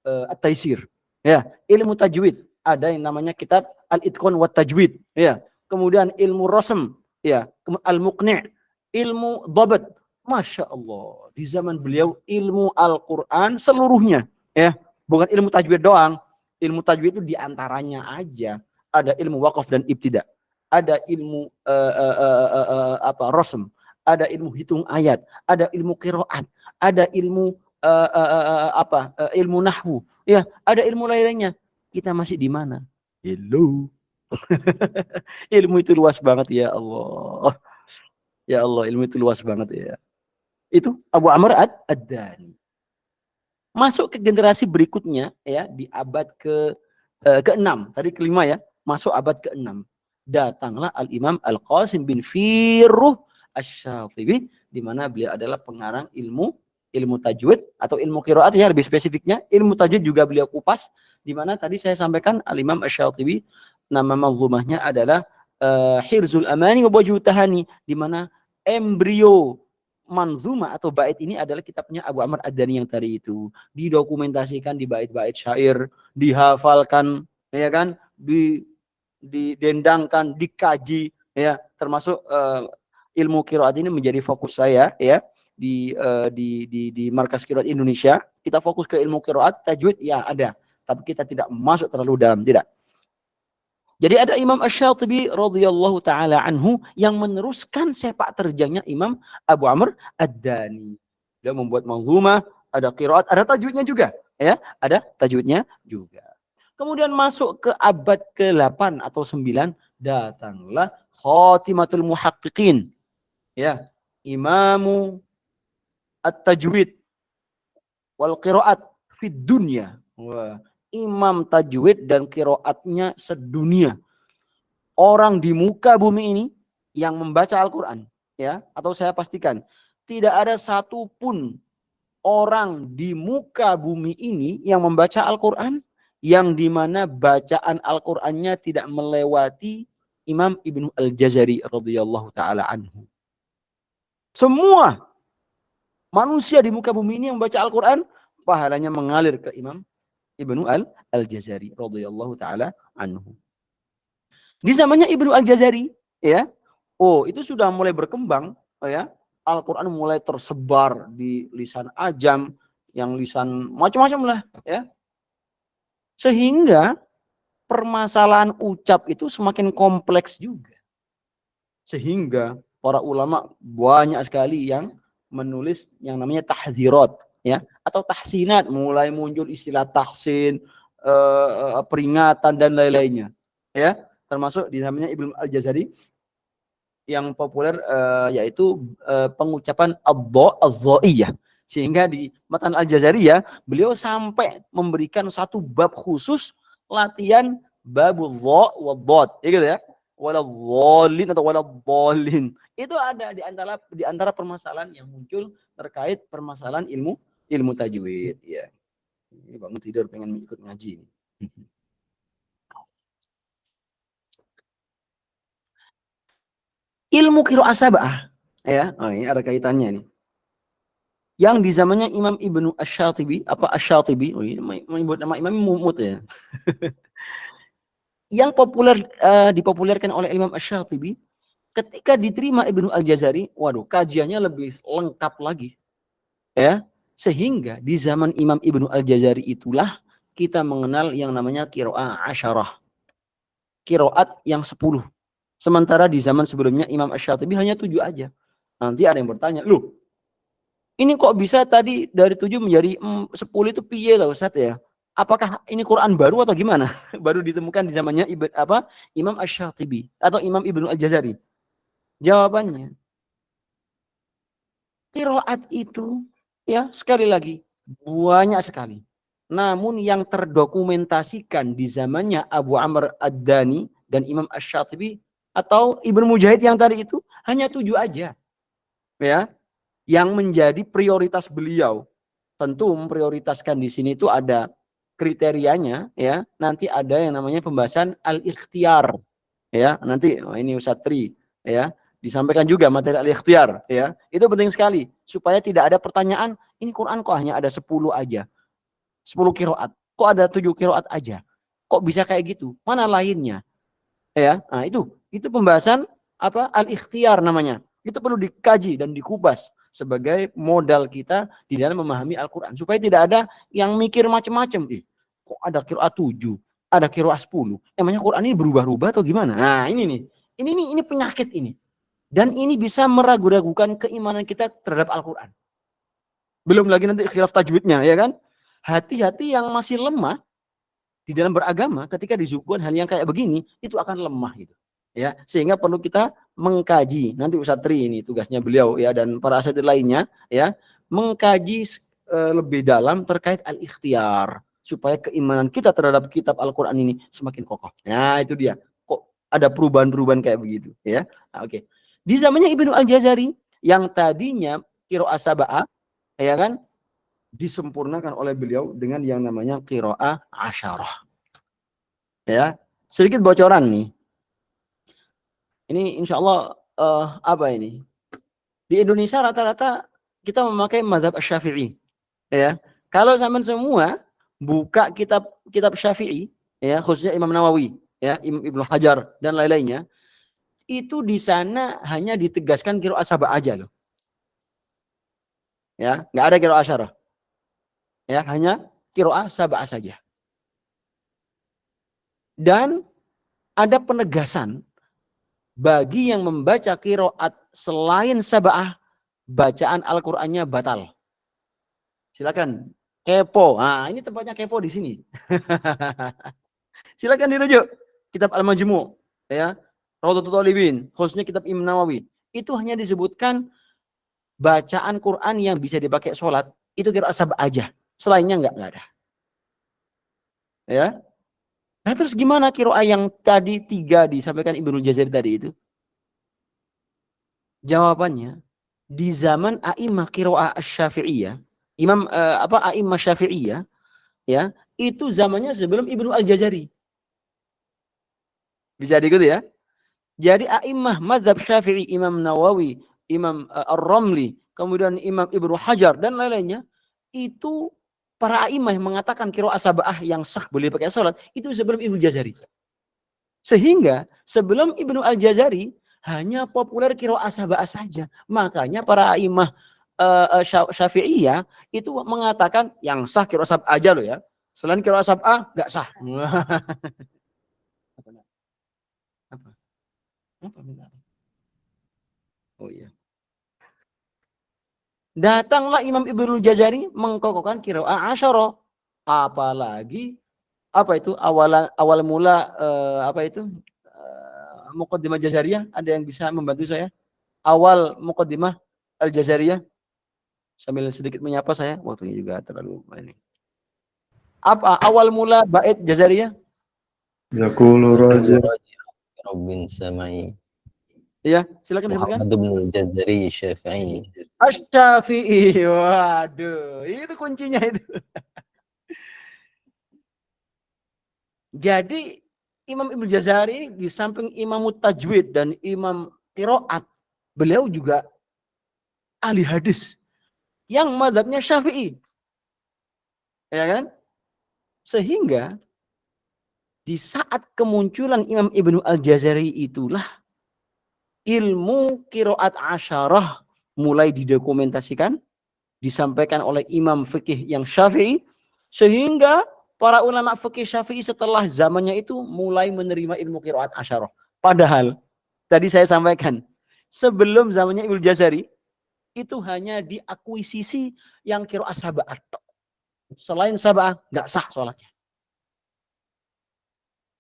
At-Taisir. Ya, ilmu tajwid ada yang namanya kitab Al-Itqan wa Tajwid. Ya, kemudian ilmu rasm, ya, Al-Muqni', ilmu dhabt. Masya Allah, di zaman beliau ilmu Al-Quran seluruhnya, ya, bukan ilmu tajwid doang. Ilmu tajwid itu diantaranya aja. Ada ilmu waqaf dan ibtida, ada ilmu rasm, ada ilmu hitung ayat, ada ilmu qiraat, ada ilmu ilmu nahwu, ya, ada ilmu lainnya. Kita masih di mana? Hello. Ilmu itu luas banget ya Allah. Ya Allah, ilmu itu luas banget ya. Itu Abu Amr Ad-Dani. Masuk ke generasi berikutnya ya, di abad ke-6, tadi kelima ya, masuk abad ke-6. Datanglah Al-Imam Al-Qasim bin Firruh Asy-Syatibi, di mana beliau adalah pengarang ilmu tajwid atau ilmu qiraat ya, lebih spesifiknya ilmu tajwid juga beliau kupas, di mana tadi saya sampaikan Al-Imam Asy-Syatibi nama manzumahnya adalah Hirzul Amani wa Wajhut Tahani, di mana embrio manzuma atau bait ini adalah kitabnya Abu Amr Ad-Dani yang tadi itu, didokumentasikan di bait-bait syair, dihafalkan, ya kan, didendangkan, dikaji, ya, termasuk ilmu qiraat ini menjadi fokus saya ya di Markas Qiraat Indonesia. Kita fokus ke ilmu qiraat, tajwid ya ada, tapi kita tidak masuk terlalu dalam, tidak. Jadi ada Imam Asy-Syatibi radhiyallahu taala anhu yang meneruskan sepak terjangnya Imam Abu Amr Ad-Dani. Dia membuat manzumah, ada qiraat, ada tajwidnya juga, ya, ada tajwidnya juga. Kemudian masuk ke abad ke-8 atau 9, datanglah Khatimatul Muhaqqiqin. Ya, Imamu At-Tajwid wal Qiraat fid dunya. Wah, imam tajwid dan qiraatnya sedunia. Orang di muka bumi ini yang membaca Al-Quran, ya, atau saya pastikan tidak ada satupun orang di muka bumi ini yang membaca Al-Quran yang dimana bacaan Al-Qurannya tidak melewati Imam Ibnu Al-Jazari radhiyallahu taala anhu. Semua manusia di muka bumi ini yang membaca Al-Quran pahalanya mengalir ke Imam Ibnu Al-Jazari radhiyallahu taala anhu. Di zamannya Ibnu Al-Jazari, ya, itu sudah mulai berkembang, ya, Al-Quran mulai tersebar di lisan ajam, yang lisan macam-macam lah, ya, sehingga permasalahan ucap itu semakin kompleks juga, sehingga para ulama banyak sekali yang menulis yang namanya tahdzirat, ya, atau tahsinat, mulai muncul istilah tahsin, peringatan dan lain-lainnya, ya. Termasuk di namanya Ibnu Al-Jazari yang populer yaitu pengucapan adh-dhaiyah. Sehingga di Matan Al-Jazariyah beliau sampai memberikan satu bab khusus latihan babul dha wa dhad, ya gitu ya. Wala dhalin atau wala dhalin. Itu ada di antara permasalahan yang muncul terkait permasalahan ilmu tajwid, ya. Ini bangun tidur pengen ikut ngaji. Ilmu qiraah sab'ah, ya. Ini ada kaitannya nih. Yang di zamannya Imam Ibnu Asy-Syatibi, ini menyebut nama Imam Mumut, ya. Yang dipopulerkan oleh Imam Asy-Syatibi ketika diterima Ibnu Al-Jazari, waduh, kajiannya lebih lengkap lagi, ya. Sehingga di zaman Imam Ibnu Al-Jazari itulah kita mengenal yang namanya qiraah asyarah. Qiraat yang 10. Sementara di zaman sebelumnya Imam Asy-Syatibi hanya 7 aja. Nanti ada yang bertanya, loh, ini kok bisa tadi dari 7 menjadi 10 itu piye tau Ustaz, ya? Apakah ini Quran baru atau gimana? Baru ditemukan di zamannya Imam Asy-Syatibi atau Imam Ibnu Al-Jazari. Jawabannya, qiraat itu, ya, sekali lagi banyak sekali. Namun yang terdokumentasikan di zamannya Abu Amr Ad-Dani dan Imam Asy-Syatibi atau Ibnu Mujahid yang tadi itu hanya 7 aja, ya, yang menjadi prioritas beliau. Tentu memprioritaskan di sini itu ada kriterianya, ya. Nanti ada yang namanya pembahasan al-ikhtiyar, ya. Nanti ini Ustaz Tri, ya, disampaikan juga materi al-ikhtiyar, ya. Itu penting sekali supaya tidak ada pertanyaan, ini Quran kok hanya ada 10 aja. 10 qiraat. Kok ada 7 qiraat aja? Kok bisa kayak gitu? Mana lainnya? Ya, nah itu pembahasan al-ikhtiyar namanya. Itu perlu dikaji dan dikupas sebagai modal kita di dalam memahami Al-Qur'an supaya tidak ada yang mikir macam-macam. Kok ada qiraat 7, ada qiraat 10. Emangnya Quran ini berubah-ubah atau gimana? Nah, ini nih. Ini penyakit ini. Dan ini bisa meragu-ragukan keimanan kita terhadap Al-Qur'an. Belum lagi nanti khilaf tajwidnya, ya kan? Hati-hati yang masih lemah di dalam beragama ketika disuguhkan hal yang kayak begini itu akan lemah gitu, ya, sehingga perlu kita mengkaji. Nanti Ustaz Tri ini tugasnya beliau, ya, dan para asatidz lainnya, ya, mengkaji lebih dalam terkait al-ikhtiyar supaya keimanan kita terhadap kitab Al-Qur'an ini semakin kokoh. Nah, itu dia. Kok ada perubahan-perubahan kayak begitu, ya. Nah, oke. Di zamannya Ibnu Al-Jazari yang tadinya qiraah sab'ah, ya kan, disempurnakan oleh beliau dengan yang namanya qiraah asyarah. Ya, sedikit bocoran nih. Ini insya Allah apa ini? Di Indonesia rata-rata kita memakai mazhab Syafi'i. Ya, kalau zaman semua buka kitab Syafi'i, ya, khususnya Imam Nawawi, ya, Ibnu Hajar dan lain-lainnya, itu di sana hanya ditegaskan qiraah sab'ah aja loh. Ya, nggak ada qiraah asyarah. Ya, hanya qiraah sab'ah saja. Dan ada penegasan bagi yang membaca qiraat selain sab'ah, bacaan Al-Qur'annya batal. Silakan kepo. Nah, ini tempatnya kepo di sini. Silakan dirujuk kitab Al-Majmu', ya, Rawdatul Thalibin, khususnya kitab Imam Nawawi. Itu hanya disebutkan bacaan Quran yang bisa dipakai sholat itu qiraat sab'ah aja. Selainnya enggak ada. Ya. Nah, terus gimana qiraah yang tadi 3 disampaikan Ibnu Jazari tadi itu? Jawabannya, di zaman a'immah qiraah asy-Syafi'iyah, a'immah Syafi'iyah, ya, itu zamannya sebelum Ibnu Al-Jazari. Bisa diikuti ya? Jadi a'immah mazhab Syafi'i, Imam Nawawi, Imam Ar-Ramli, kemudian Imam Ibnu Hajar dan lain-lainnya, itu para a'immah yang mengatakan qiraah sab'ah yang sah boleh pakai salat itu sebelum Ibnu Jazari. Sehingga sebelum Ibnu Al-Jazari hanya populer qiraah sab'ah saja. Makanya para a'immah Syafi'iyah itu mengatakan yang sah qiraah sab'ah aja loh ya. Selain qiraah sab'ah enggak sah. Apa? Oh iya. Datanglah Imam Ibnu Jazari mengkokohkan qiraah asyara. Apalagi apa itu awal mula Muqaddimah Jazariyah, ada yang bisa membantu saya? Awal Muqaddimah Al-Jazariyah. Sambil sedikit menyapa saya, waktunya juga terlalu ini. Apa awal mula bait Jazariyah? Yaqulu raja Rabbin samai. Iya, silakan disebutkan. Muhammad bin Jazari Syafi'i. Asy-Syafi'i. Waduh, itu kuncinya itu. Jadi Imam Ibnu Jazari di samping Imam Tajwid dan Imam Qiraat, beliau juga ahli hadis yang mazhabnya Syafi'i. Ya kan? Sehingga di saat kemunculan Imam Ibnu Al-Jazari itulah ilmu qiraat asyarah mulai didokumentasikan, disampaikan oleh imam fikih yang Syafi'i, sehingga para ulama fikih Syafi'i setelah zamannya itu mulai menerima ilmu qiraat asyarah. Padahal tadi saya sampaikan sebelum zamannya Ibnu Jazari itu hanya diakuisisi yang qiraat sab'ah. Selain sab'ah enggak sah sholatnya.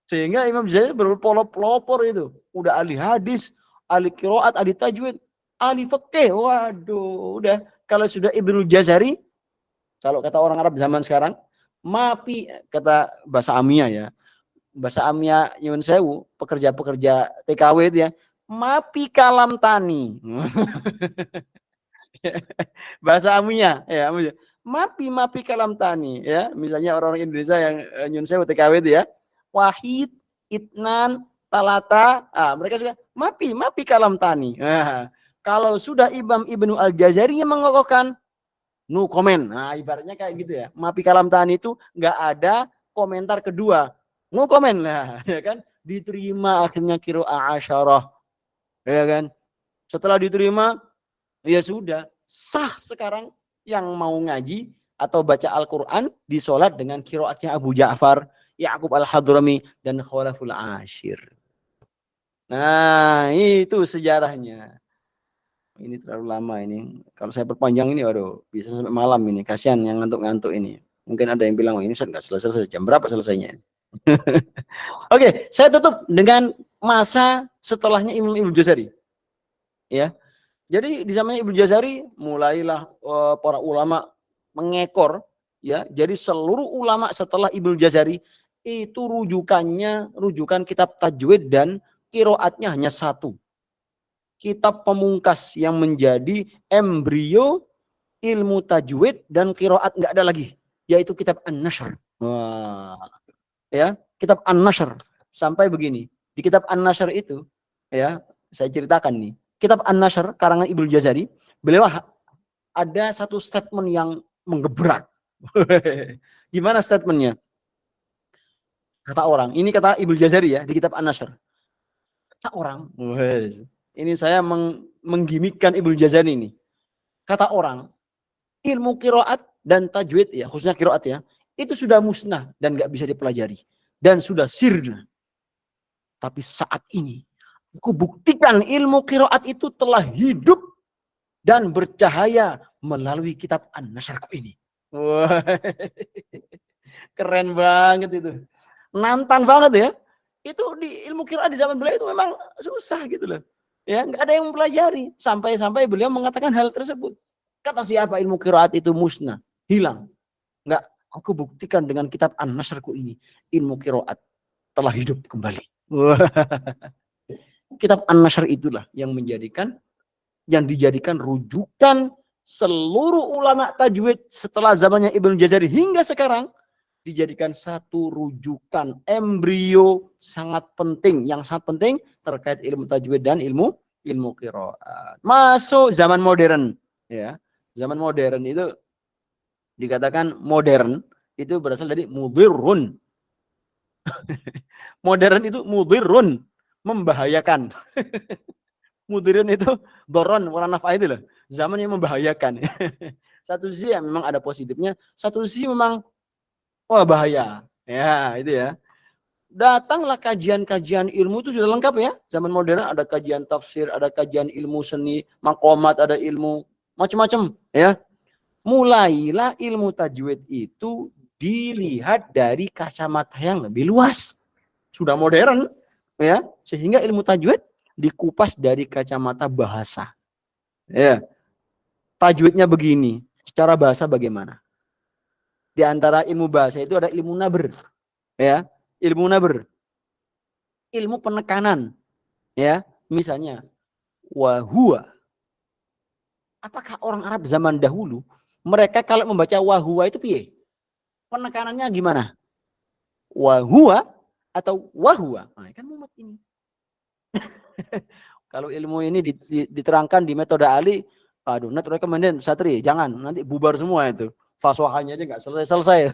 Sehingga Imam Jazari berpelopor itu, udah ahli hadis, ahli qiraat, ahli tajwid, ahli fikih. Waduh, udah kalau sudah Ibnu Jazari, kalau kata orang Arab zaman sekarang, mapi, kata bahasa Amia ya. Bahasa Amia Nyun Sewu, pekerja-pekerja TKW itu ya, mapi kalam tani. Bahasa Amia ya, mapi kalam tani ya. Misalnya orang-orang Indonesia yang Nyun Sewu TKW itu ya, Wahid, Itnan, Talata, mereka suka mapi kalam tani. Nah, kalau sudah Imam Ibnu Al-Jazari yang mengokohkan no comment. Nah, ibaratnya kayak gitu ya. Mapi kalam tani itu nggak ada komentar kedua. No comment lah, ya kan? Diterima akhirnya qiraah asyarah. Ya kan? Setelah diterima, ya sudah, sah sekarang yang mau ngaji atau baca Al-Qur'an di sholat dengan qiraatnya Abu Ja'far, Ya'qub Al-Hadrami dan Khalaful Ashir. Nah, itu sejarahnya. Ini terlalu lama ini. Kalau saya perpanjang ini, waduh, bisa sampai malam ini. Kasihan yang ngantuk-ngantuk ini. Mungkin ada yang bilang, oh, ini nggak selesai. Jam berapa selesainya? Oke, saya tutup dengan masa setelahnya Imam Ibnu Jazari. Ya, jadi di zamannya Ibnu Jazari mulailah para ulama mengekor. Ya, jadi seluruh ulama setelah Ibnu Jazari itu rujukan kitab tajwid dan qiraatnya hanya satu. Kitab pemungkas yang menjadi embrio ilmu tajwid dan qiraat nggak ada lagi, yaitu kitab An-Nashr. Wah, ya, kitab An-Nashr sampai begini. Di kitab An-Nashr itu, ya, saya ceritakan nih. Kitab An-Nashr karangan Ibnu Jazari, beliau ada satu statement yang menggebrak. Gimana statementnya? Kata orang, ini kata Ibnu Jazari ya di kitab An-Nashr. Kata orang, ini saya menggimikkan Ibnu Jazari ini. Kata orang, ilmu qiraat dan tajwid ya, khususnya qiraat ya, itu sudah musnah dan nggak bisa dipelajari dan sudah sirna. Tapi saat ini aku buktikan ilmu qiraat itu telah hidup dan bercahaya melalui kitab An-Nashr ini. Wah, keren banget itu. Nantang banget ya. Itu di ilmu qiraat di zaman beliau itu memang susah gitu loh. Ya, nggak ada yang mempelajari sampai beliau mengatakan hal tersebut. Kata siapa ilmu qiraat itu musnah, hilang. Aku buktikan dengan kitab An-Nasrku ini, ilmu qiraat telah hidup kembali. Wah. Kitab An-Nasr itulah yang dijadikan rujukan seluruh ulama tajwid setelah zamannya Ibnu Jazari hingga sekarang, dijadikan satu rujukan embrio sangat penting terkait ilmu tajwid dan ilmu qiraat. Masuk zaman modern, ya. Zaman modern itu dikatakan modern itu berasal dari mudhirrun. Modern itu mudhirrun, membahayakan. Mudhirrun itu doron warna naf'ah itu loh. Zaman yang membahayakan. Satu sisi ya memang ada positifnya, satu sisi memang wah bahaya. Ya, itu ya. Datanglah kajian-kajian ilmu itu sudah lengkap ya. Zaman modern ada kajian tafsir, ada kajian ilmu seni, maqamat, ada ilmu macam-macam ya. Mulailah ilmu tajwid itu dilihat dari kacamata yang lebih luas. Sudah modern ya, sehingga ilmu tajwid dikupas dari kacamata bahasa. Ya. Tajwidnya begini, secara bahasa bagaimana? Di antara ilmu bahasa itu ada ilmu nabr. Ya, ilmu nabr. Ilmu penekanan. Ya, misalnya wa huwa. Apakah orang Arab zaman dahulu mereka kalau membaca wa huwa itu piye? Penekanannya gimana? Wa huwa atau wa huwa? Nah, kan mumet ini. Kalau ilmu ini diterangkan di metode Ali, aduh, not recommended Satri, jangan, nanti bubar semua itu. Faswahanya aja nggak selesai-selesai.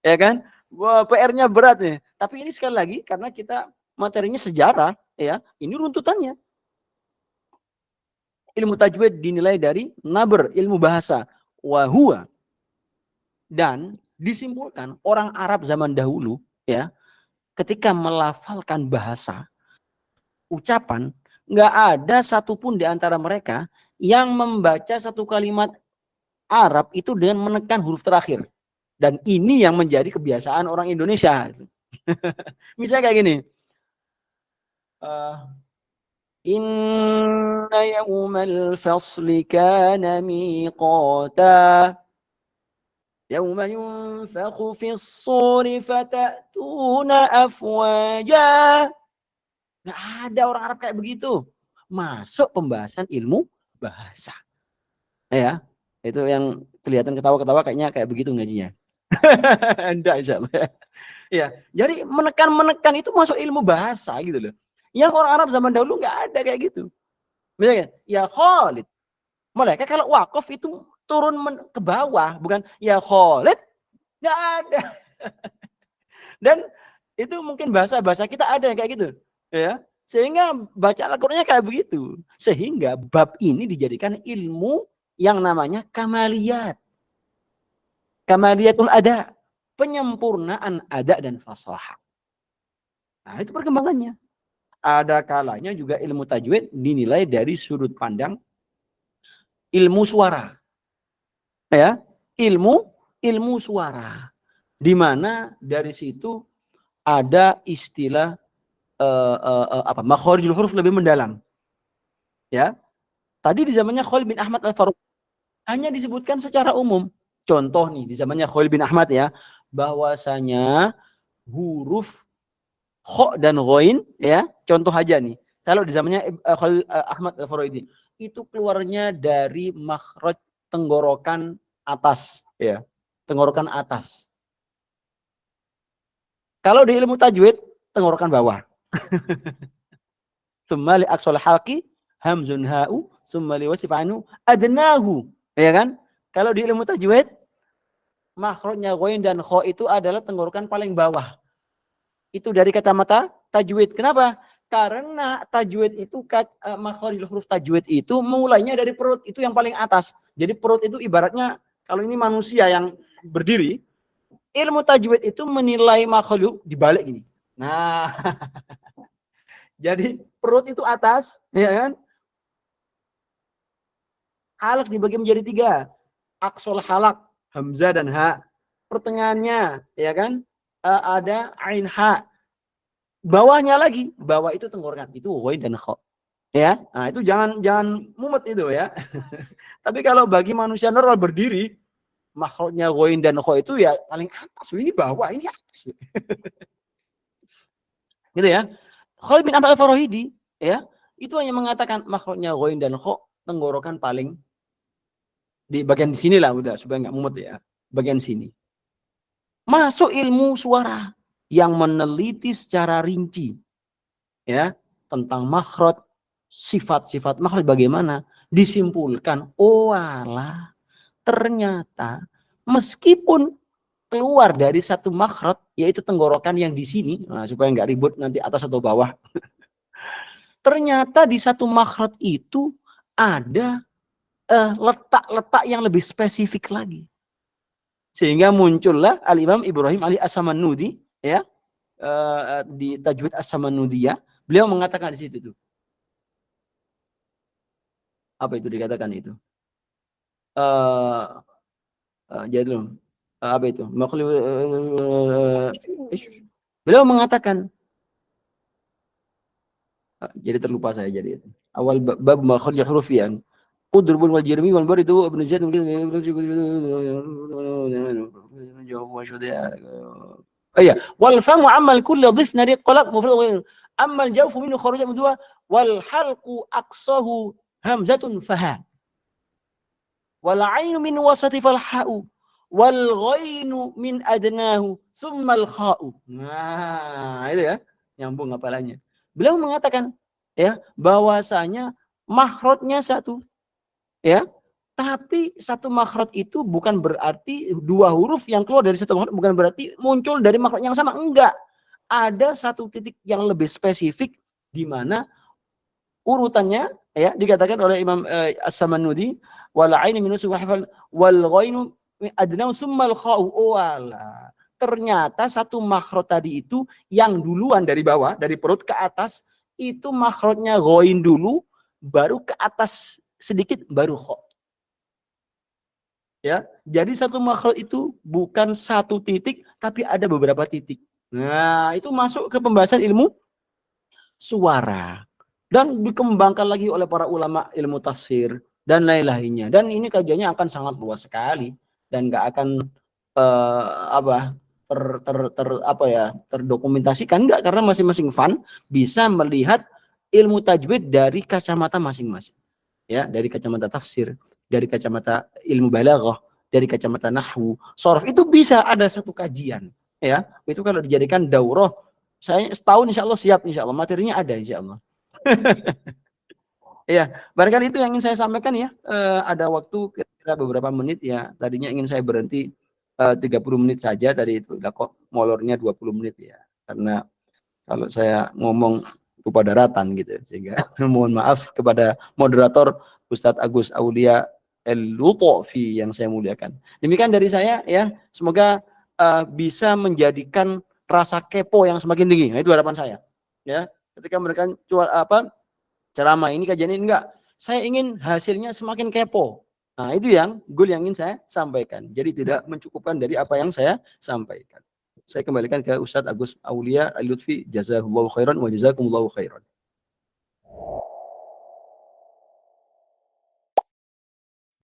Ya kan? Wah, PR-nya berat nih. Tapi ini sekali lagi karena kita materinya sejarah, ya, ini runtutannya. Ilmu tajwid dinilai dari nabr, ilmu bahasa, wa huwa. Dan disimpulkan orang Arab zaman dahulu, ya, ketika melafalkan bahasa, ucapan, nggak ada satupun di antara mereka yang membaca satu kalimat Arab itu dengan menekan huruf terakhir. Dan ini yang menjadi kebiasaan orang Indonesia. Misalnya kayak gini. Inna yawmal fasli kana miqata. Yawma yunfakhu fis suri fatatuna afwaja. Nggak ada orang Arab kayak begitu. Masuk pembahasan ilmu bahasa. Ya, itu yang kelihatan ketawa-ketawa kayaknya kayak begitu ngajinya. Enggak, insyaallah. Ya, jadi menekan itu masuk ilmu bahasa gitu loh. Yang orang Arab zaman dahulu nggak ada kayak gitu. Misalnya, ya Khalid. Mereka kalau wakaf itu turun ke bawah, bukan ya Khalid. Nggak ada. Dan itu mungkin bahasa kita ada yang kayak gitu. Ya, sehingga baca Al-Qur'annya kayak begitu. Sehingga bab ini dijadikan ilmu yang namanya kamaliyat. Kamaliyatul ada, penyempurnaan ada dan fasahah. Nah, itu perkembangannya. Ada kalanya juga ilmu tajwid dinilai dari sudut pandang ilmu suara. Ya, ilmu suara. Di mana dari situ ada istilah makharijul huruf lebih mendalam. Ya. Tadi di zamannya Khalil bin Ahmad Al-Faruq hanya disebutkan secara umum. Contoh nih di zamannya Khalil bin Ahmad ya, bahwasanya huruf kha dan ghain ya, contoh aja nih. Kalau di zamannya Khalil Ahmad Al-Faruq itu keluarnya dari makhraj tenggorokan atas ya. Tenggorokan atas. Kalau di ilmu tajwid tenggorokan bawah. Tsumma li aqsal halqi hamzun ha'u tsumma li wasif anhu adnahu. Ya kan? Kalau di ilmu tajwid makhrajnya ghain dan kha itu adalah tenggorokan paling bawah. Itu dari kacamata tajwid. Kenapa? Karena tajwid itu makharijul huruf tajwid itu mulainya dari perut, itu yang paling atas. Jadi perut itu ibaratnya kalau ini manusia yang berdiri, ilmu tajwid itu menilai makhraj di balik ini. Nah, jadi perut itu atas, ya kan? Halak dibagi menjadi 3. Aqsal halak, hamzah dan ha. Pertengahannya, ya kan? Ada ain ha. Bawahnya lagi, bawah itu tenggorokan, itu ghain dan kha. Ya. Nah, itu jangan mumet itu ya. Tapi kalau bagi manusia normal berdiri, makhrajnya ghain dan kha itu ya paling atas, ini bawah, ini atas. Gitu ya. Khalid bin Ahmad Al-Farahidi ya, itu hanya mengatakan makhrajnya ghain dan kha tenggorokan paling di bagian sini lah udah supaya enggak mumet ya. Bagian sini. Masuk ilmu suara yang meneliti secara rinci ya tentang makhraj, sifat-sifat makhraj bagaimana, disimpulkan oh alah ternyata meskipun keluar dari satu makhraj yaitu tenggorokan yang di sini, nah, supaya nggak ribut nanti atas atau bawah. Ternyata di satu makhraj itu ada letak-letak yang lebih spesifik lagi. Sehingga muncullah Al-Imam Ibrahim Ali As-Samanudi ya di Tajwid As-Samanudiyah, beliau mengatakan di situ tuh. Apa itu dikatakan itu? Jadi apa itu? Beliau mengatakan jadi terlupa saya jadi itu. Awal bab makhraj hurufian. Qudrubun wal jirmi wal barid ibn Zaid iya wal famu amal kulli dhifna riqlaq mufrad amal jawfu minhu kharuj mudwa wal halqu aqsahu hamzatun faha wal ainu min wasati fal ha'u wal ghainu min adnahu thumma al kha'u. Nah itu ya nyambung hafalannya. Beliau mengatakan ya bahwasanya makhrajnya satu ya, tapi satu makhraj itu bukan berarti dua huruf yang keluar dari satu makhraj bukan berarti muncul dari makhraj yang sama, enggak. Ada satu titik yang lebih spesifik di mana urutannya ya dikatakan oleh Imam As-Samanudi wal aini min uswahfal wal ghainu adnau tsumma al kha'u wala. Ternyata satu makhraj tadi itu yang duluan dari bawah dari perut ke atas itu makhrajnya ghain dulu baru ke atas sedikit baru kha. Ya, jadi satu makhraj itu bukan satu titik tapi ada beberapa titik. Nah, itu masuk ke pembahasan ilmu suara dan dikembangkan lagi oleh para ulama ilmu tafsir dan lain-lainnya. Dan ini kajiannya akan sangat luas sekali dan nggak akan terdokumentasikan enggak karena masing-masing fan bisa melihat ilmu tajwid dari kacamata masing-masing. Ya, dari kacamata tafsir, dari kacamata ilmu balaghah, dari kacamata nahwu, sharaf itu bisa ada satu kajian, ya. Itu kalau dijadikan daurah, saya setahun insyaallah siap insyaallah, materinya ada insyaallah. Ya, barangkali itu yang ingin saya sampaikan ya. Ada waktu kira-kira beberapa menit ya. Tadinya ingin saya berhenti 30 menit saja tadi itu, kok molornya 20 menit ya. Karena kalau saya ngomong lupa daratan gitu sehingga mohon maaf kepada moderator Ustadz Agus Aulia El-Lutfi yang saya muliakan. Demikian dari saya ya, semoga bisa menjadikan rasa kepo yang semakin tinggi. Nah, itu harapan saya. Ya, ketika mereka ceramah ini kajian ini enggak, saya ingin hasilnya semakin kepo. Nah, itu yang goal yang ingin saya sampaikan. Jadi tidak mencukupkan dari apa yang saya sampaikan. Saya kembalikan ke Ustadz Agus Aulia Al-Lutfi, jazakumullahu khairan wa jazakumullahu khairan.